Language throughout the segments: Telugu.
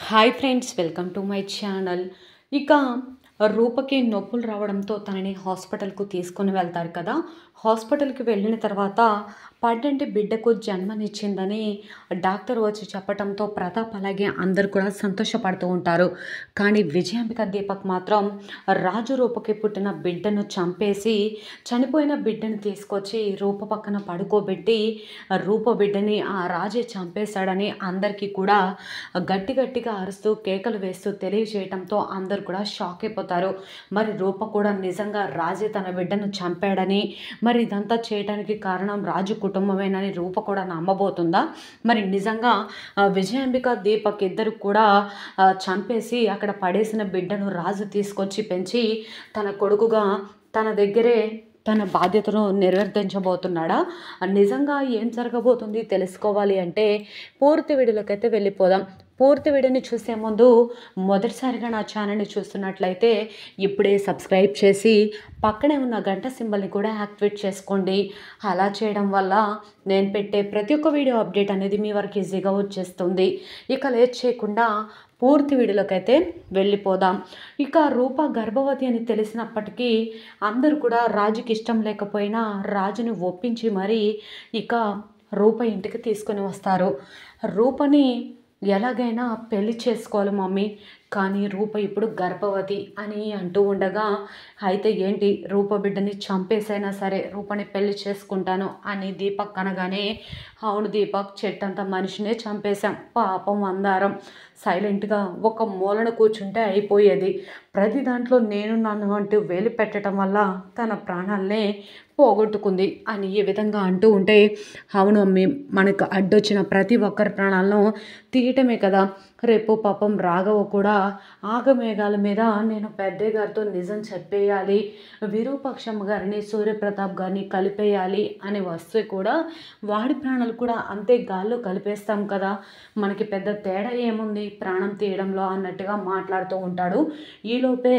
Hi friends, welcome to my channel. ఇక రూపకి నొప్పులు రావడంతో తనని హాస్పిటల్కు తీసుకొని వెళ్తారు కదా. హాస్పిటల్కి వెళ్ళిన తర్వాత పడ్డంటి బిడ్డకు జన్మనిచ్చిందని డాక్టర్ వచ్చి చెప్పడంతో ప్రతాప్ అలాగే అందరు కూడా సంతోషపడుతూ ఉంటారు. కానీ విజయాంబిక దీపక్ మాత్రం రాజు రూపకి పుట్టిన బిడ్డను చంపేసి చనిపోయిన బిడ్డను తీసుకొచ్చి రూప పక్కన పడుకోబెట్టి రూప బిడ్డని ఆ రాజే చంపేశాడని అందరికీ కూడా గట్టి గట్టిగా అరుస్తూ కేకలు వేస్తూ తెలియజేయడంతో అందరు కూడా షాక్ అయిపోతారు. మరి రూప కూడా నిజంగా రాజే తన బిడ్డను చంపాడని, మరి ఇదంతా చేయడానికి కారణం రాజు కుటుంబమేనని రూప కూడా నమ్మబోతుందా? మరి నిజంగా విజయాంబిక దీపక్ ఇద్దరు కూడా చంపేసి అక్కడ పడేసిన బిడ్డను రాజు తీసుకొచ్చి పెంచి తన కొడుకుగా తన దగ్గరే తన బాధ్యతను నిర్వర్తించబోతున్నాడా? నిజంగా ఏం జరగబోతుంది తెలుసుకోవాలి అంటే పూర్తి వీడియోలోకైతే వెళ్ళిపోదాం. పూర్తి వీడియోని చూసే ముందు మొదటిసారిగా నా ఛానల్ని చూస్తున్నట్లయితే ఇప్పుడే సబ్స్క్రైబ్ చేసి పక్కనే ఉన్న గంట సింబల్ని కూడా యాక్టివేట్ చేసుకోండి. అలా చేయడం వల్ల నేను పెట్టే ప్రతి ఒక్క వీడియో అప్డేట్ అనేది మీ వరకు ఈజీగా వచ్చేస్తుంది. ఇక లేట్ చేయకుండా పూర్తి వీడియోలోకి అయితే వెళ్ళిపోదాం. ఇక రూప గర్భవతి అని తెలిసినప్పటికీ అందరూ కూడా రాజుకి ఇష్టం లేకపోయినా రాజుని ఒప్పించి మరీ ఇక రూప ఇంటికి తీసుకొని వస్తారు. రూపని ఎలాగైనా పెళ్లి చేసుకోవాలి మమ్మీ, కానీ రూప ఇప్పుడు గర్భవతి అని అంటూ ఉండగా, అయితే ఏంటి రూప బిడ్డని చంపేసైనా సరే రూపని పెళ్లి చేసుకుంటాను అని దీపక్ అనగానే, అవును దీపక్, చెట్టంత మనిషినే చంపేశాం, పాపం అందరం సైలెంట్గా ఒక మూలన కూర్చుంటే అయిపోయేది. ప్రతి దాంట్లో నేను నన్ను అంటూ వేలు పెట్టడం వల్ల తన ప్రాణాలనే పోగొట్టుకుంది అని ఈ విధంగా అంటూ ఉంటే, అవును అమ్మి, మనకు అడ్డొచ్చిన ప్రతి ఒక్కరి ప్రాణాలను తీయటమే కదా. రేపు పాపం రాఘవ కూడా ఆగమేఘాల మీద నేను పెద్దయ్య గారితో నిజం చెప్పేయాలి, విరూపాక్షమ్మ గారిని సూర్యప్రతాప్ గారిని కలిపేయాలి అని వస్తే కూడా వాడి ప్రాణాలు కూడా అంతే గాల్లో కలిపేస్తాం కదా, మనకి పెద్ద తేడా ఏముంది ప్రాణం తీయడంలో అన్నట్టుగా మాట్లాడుతూ ఉంటాడు. ఈలోపే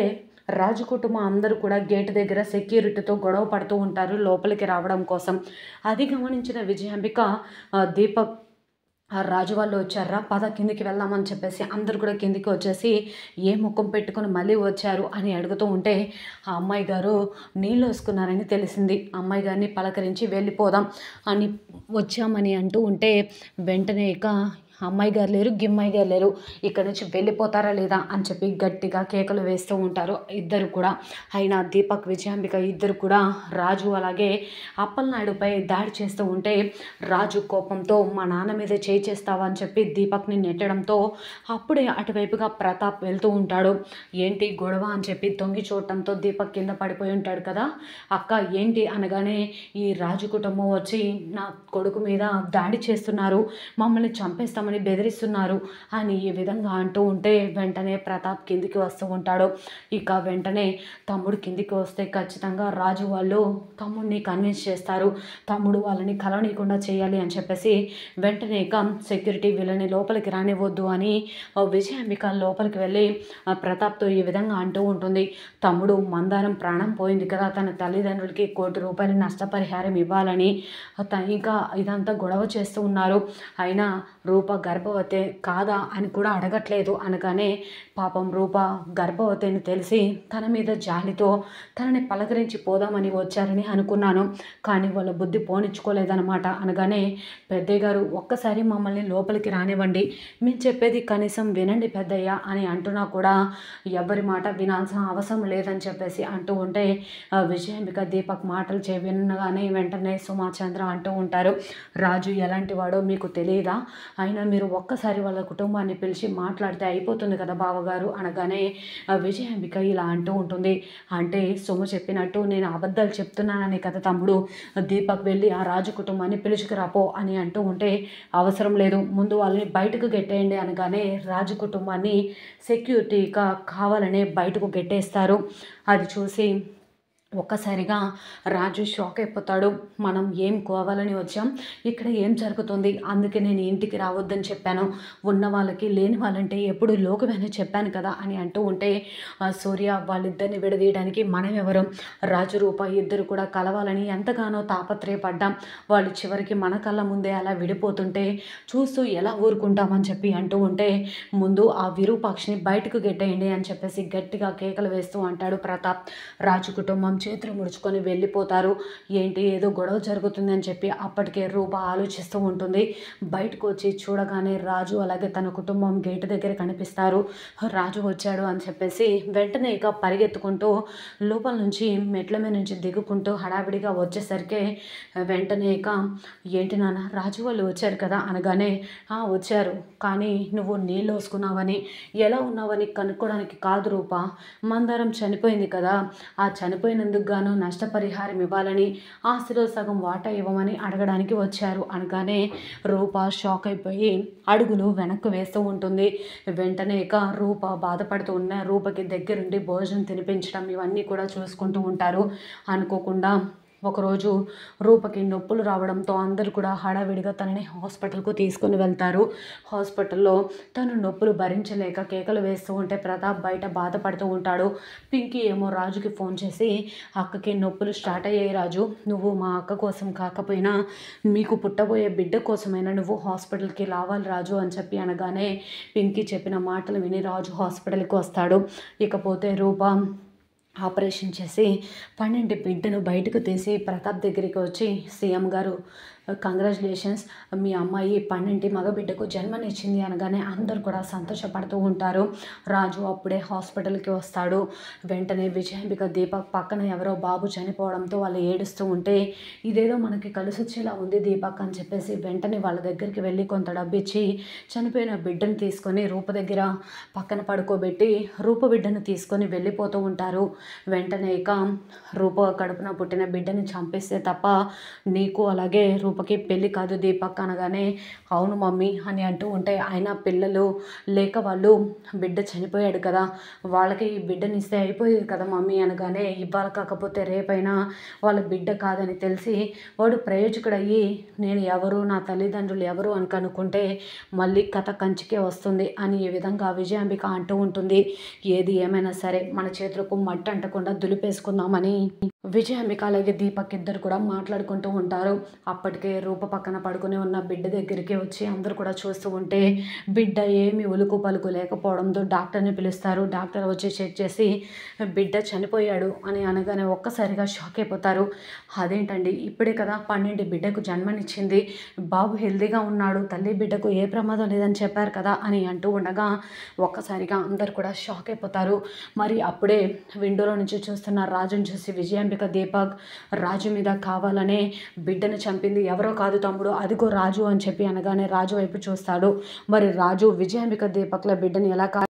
రాజు కుటుంబం అందరూ కూడా గేటు దగ్గర సెక్యూరిటీతో గొడవ పడుతూ ఉంటారు లోపలికి రావడం కోసం. అది గమనించిన విజయాంబిక దీపక్ రాజు వాళ్ళు వచ్చారా, పద కిందికి వెళ్దామని చెప్పేసి అందరు కూడా కిందికి వచ్చేసి ఏ ముఖం పెట్టుకుని మళ్ళీ వచ్చారు అని అడుగుతూ ఉంటే, ఆ అమ్మాయి గారు నీళ్ళు వేసుకున్నారని తెలిసింది, అమ్మాయి గారిని పలకరించి వెళ్ళిపోదాం అని వచ్చామని అంటూ ఉంటే, వెంటనే ఇక అమ్మాయి గారు లేరు, గిమ్మాయి గారు లేరు, ఇక్కడ నుంచి వెళ్ళిపోతారా లేదా అని చెప్పి గట్టిగా కేకలు వేస్తూ ఉంటారు ఇద్దరు కూడా. అయినా దీపక్ విజయాంబిక ఇద్దరు కూడా రాజు అలాగే అప్పలనాయుడుపై దాడి చేస్తూ ఉంటే, రాజు కోపంతో మా నాన్న మీద చేయి చేస్తావా అని చెప్పి దీపక్ని నెట్టడంతో అప్పుడే అటువైపుగా ప్రతాప్ వెళ్తూ ఉంటాడు. ఏంటి గొడవ అని చెప్పి తొంగి చూడటంతో దీపక్ కింద పడిపోయి ఉంటాడు కదా. అక్క ఏంటి అనగానే, ఈ రాజు కుటుంబం వచ్చి నా కొడుకు మీద దాడి చేస్తున్నారు, మమ్మల్ని చంపేస్తామని బెదిరిస్తున్నారు అని ఈ విధంగా అంటూ ఉంటే, వెంటనే ప్రతాప్ కిందికి వస్తూ ఉంటాడు. ఇక వెంటనే తమ్ముడు కిందికి వస్తే ఖచ్చితంగా రాజు వాళ్ళు తమ్ముడిని కన్విన్స్ చేస్తారు, తమ్ముడు వాళ్ళని కలవనీయకుండా చేయాలి అని చెప్పేసి వెంటనే ఇక సెక్యూరిటీ వీళ్ళని లోపలికి రానివ్వద్దు అని విజయాంబిక లోపలికి వెళ్ళి ప్రతాప్తో ఈ విధంగా అంటూ ఉంటుంది. తమ్ముడు మందారం ప్రాణం పోయింది కదా, తన తల్లిదండ్రులకి ₹1,00,00,000 నష్టపరిహారం ఇవ్వాలని ఇంకా ఇదంతా గొడవ చేస్తూ ఉన్నారు. అయినా రూప గర్భవతి కాదా అని కూడా అడగట్లేదు అనగానే, పాపం రూప గర్భవతి అని తెలిసి తన మీద జాలితో తనని పలకరించి పోదామని వచ్చారని అనుకున్నాను, కానీ వాళ్ళ బుద్ధి పోనిచ్చుకోలేదన్నమాట అనగానే, పెద్దయ్య గారు ఒక్కసారి మమ్మల్ని లోపలికి రానివ్వండి, మేము చెప్పేది కనీసం వినండి పెద్దయ్య అని అంటున్నా కూడా ఎవరి మాట వినాల్సిన అవసరం లేదని చెప్పేసి అంటూ ఉంటే, విజయాంబిక దీపక్ మాటలు వినగానే వెంటనే సుమాచంద్ర అంటూ ఉంటారు, రాజు ఎలాంటి వాడో మీకు తెలియదా, అయినా మీరు ఒక్కసారి వాళ్ళ కుటుంబాన్ని పిలిచి మాట్లాడితే అయిపోతుంది కదా బావగారు అనగానే, విజయాంబిక ఇలా అంటూ ఉంటుంది. అంటే సుమ చెప్పినట్టు నేను అబద్ధాలు చెప్తున్నానని కదా తమ్ముడు, దీపక్ వెళ్ళి ఆ రాజు కుటుంబాన్ని పిలుచుకురాపో అని అంటూ ఉంటే, అవసరం లేదు, ముందు వాళ్ళని బయటకు గెట్టేయండి అనగానే రాజు కుటుంబాన్ని సెక్యూరిటీగా కావాలనే బయటకు గెట్టేస్తారు. అది చూసి ఒక్కసారిగా రాజు షాక్ అయిపోతాడు. మనం ఏం కోవాలని వచ్చాం, ఇక్కడ ఏం జరుగుతుంది, అందుకే నేను ఇంటికి రావద్దని చెప్పాను, ఉన్న వాళ్ళకి లేని వాళ్ళంటే ఎప్పుడు లోకమని చెప్పాను కదా అని అంటూ ఉంటే, సూర్య వాళ్ళిద్దరిని విడదీయడానికి మనం ఎవరు, రాజు రూప ఇద్దరు కూడా కలవాలని ఎంతగానో తాపత్రయపడ్డాం, వాళ్ళు చివరికి మన కళ్ళ ముందే అలా విడిపోతుంటే చూస్తూ ఎలా ఊరుకుంటామని చెప్పి అంటూ ఉంటే, ముందు ఆ విరూపాక్షిని బయటకు గెట్టేయండి అని చెప్పేసి గట్టిగా కేకలు వేస్తూ అంటాడు ప్రతాప్. రాజు కుటుంబం చేతులు ముడుచుకొని వెళ్ళిపోతారు. ఏంటి ఏదో గొడవ జరుగుతుందని చెప్పి అప్పటికే రూప ఆలోచిస్తూ ఉంటుంది. బయటకు వచ్చి చూడగానే రాజు అలాగే తన కుటుంబం గేటు దగ్గర కనిపిస్తారు. రాజు వచ్చాడు అని చెప్పేసి వెంటనే ఇక పరిగెత్తుకుంటూ లోపల నుంచి మెట్ల మీద నుంచి దిగుకుంటూ హడావిడిగా వచ్చేసరికి వెంటనే ఇక ఏంటి నాన్న రాజు వాళ్ళు వచ్చారు కదా అనగానే, వచ్చారు కానీ నువ్వు నీళ్ళు వేసుకున్నావని ఎలా ఉన్నావని కనుక్కోవడానికి కాదు రూప, మందారం చనిపోయింది కదా, ఆ చనిపోయినందుకు గాను నష్టపరిహారం ఇవ్వాలని, ఆస్తిలో సగం వాటా ఇవ్వమని అడగడానికి వచ్చారు అనగానే రూప షాక్ అయిపోయి అడుగులు వెనక్కు వేస్తూ ఉంటుంది. వెంటనే ఇక రూప బాధపడుతూ ఉన్న రూపకి దగ్గరుండి భోజనం తినిపించడం ఇవన్నీ కూడా చూసుకుంటూ ఉంటారు. అనుకోకుండా ఒకరోజు రూపకి నొప్పులు రావడంతో అందరూ కూడా హడావిడిగా తనని హాస్పిటల్కు తీసుకొని వెళ్తారు. హాస్పిటల్లో తను నొప్పులు భరించలేక కేకలు వేస్తూ ఉంటే ప్రతాప్ బయట బాధపడుతూ ఉంటాడు. పింకీ ఏమో రాజుకి ఫోన్ చేసి, అక్కకి నొప్పులు స్టార్ట్ అయ్యాయి రాజు, నువ్వు మా అక్క కోసం కాకపోయినా మీకు పుట్టబోయే బిడ్డ కోసమైనా నువ్వు హాస్పిటల్కి రావాలి రాజు అని చెప్పి అనగానే పింకీ చెప్పిన మాటలు విని రాజు హాస్పిటల్కి వస్తాడు. ఇకపోతే రూప ఆపరేషన్ చేసి 12 బిడ్డను బయటకు తీసి ప్రతాప్ దగ్గరికి వచ్చి, సీఎం గారు కంగ్రాచులేషన్స్, మీ అమ్మాయి 12 మగబిడ్డకు జన్మనిచ్చింది అనగానే అందరూ కూడా సంతోషపడుతూ ఉంటారు. రాజు అప్పుడే హాస్పిటల్కి వస్తాడు. వెంటనే విజయాంబిక దీపక్ పక్కన ఎవరో బాబు చనిపోవడంతో వాళ్ళు ఏడుస్తూ ఉంటే, ఇదేదో మనకి కలిసి వచ్చేలా ఉంది దీపక్ అని చెప్పేసి వెంటనే వాళ్ళ దగ్గరికి వెళ్ళి కొంత డబ్బు ఇచ్చి చనిపోయిన బిడ్డను తీసుకొని రూప దగ్గర పక్కన పడుకోబెట్టి రూప బిడ్డను తీసుకొని వెళ్ళిపోతూ ఉంటారు. వెంటనే ఇక రూప కడుపున పుట్టిన బిడ్డని చంపేస్తే తప్ప నీకు అలాగే రూపకి పెళ్ళి కాదు దీపక్ అనగానే, అవును మమ్మీ అని అంటూ ఉంటే, అయినా పిల్లలు లేక వాళ్ళు బిడ్డ చనిపోయాడు కదా, వాళ్ళకి ఈ బిడ్డనిస్తే అయిపోయేది కదా మమ్మీ అనగానే, ఇవ్వాలి కాకపోతే రేపైనా వాళ్ళ బిడ్డ కాదని తెలిసి వాడు ప్రయోజకుడయ్యి నేను ఎవరు నా తల్లిదండ్రులు ఎవరు అని కనుక్కుంటే మళ్ళీ కథ కంచికే వస్తుంది అని ఈ విధంగా విజయాంబిక అంటూ ఉంటుంది. ఏది ఏమైనా సరే మన చేతులకు మట్టి అంటకుండా దులిపేసుకుందామని విజయాంబిక అలాగే దీపక్ ఇద్దరు కూడా మాట్లాడుకుంటూ ఉంటారు. అప్పటికే రూప పక్కన పడుకుని ఉన్న బిడ్డ దగ్గరికి వచ్చి అందరూ కూడా చూస్తూ ఉంటే బిడ్డ ఏమి ఉలుకు పలుకు లేకపోవడంతో డాక్టర్ని పిలుస్తారు. డాక్టర్ వచ్చి చెక్ చేసి బిడ్డ చనిపోయాడు అని అనగానే ఒక్కసారిగా షాక్ అయిపోతారు. అదేంటండి ఇప్పుడే కదా 12 బిడ్డకు జన్మనిచ్చింది, బాబు హెల్దీగా ఉన్నాడు, తల్లి బిడ్డకు ఏ ప్రమాదం లేదని చెప్పారు కదా అని అంటూ ఉండగా ఒక్కసారిగా అందరు కూడా షాక్ అయిపోతారు. మరి అప్పుడే విండోలో నుంచి చూస్తున్న రాజుని చూసి విజయాంబిక దీపక్, రాజు మీద కావాలనే బిడ్డను చంపింది ఎవరో కాదు తమ్ముడు, అదిగో రాజు అని చెప్పి అనగానే రాజు వైపు చూస్తాడు. మరి రాజు విజయాంబిక దీపక్ల బిడ్డని ఎలా